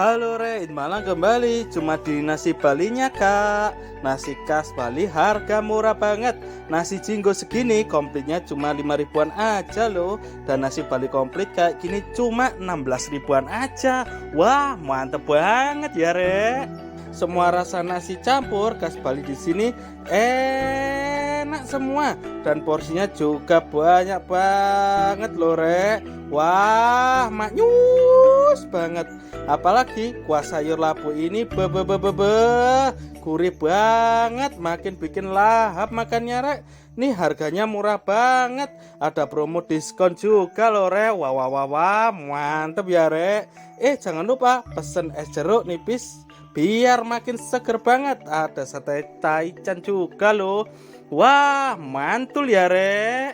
Halo Re, Malang kembali. Cuma di nasi Balinya kak. Nasi khas Bali harga murah banget. Nasi jinggo segini komplitnya cuma 5 ribuan aja loh. Dan nasi Bali komplit kayak gini cuma 16 ribuan aja. Wah mantep banget ya Re. Semua rasa nasi campur khas Bali di sini enak semua. Dan porsinya juga banyak banget loh Re. Wah maknyus banget. Apalagi kuah sayur labu ini gurih banget, makin bikin lahap makannya Rek. Nih harganya murah banget, ada promo diskon juga loh Rek. Wah wah wah wah, mantep ya Rek. Jangan lupa pesen es jeruk nipis biar makin seger banget. Ada sate taichan juga loh. Wah mantul ya Rek.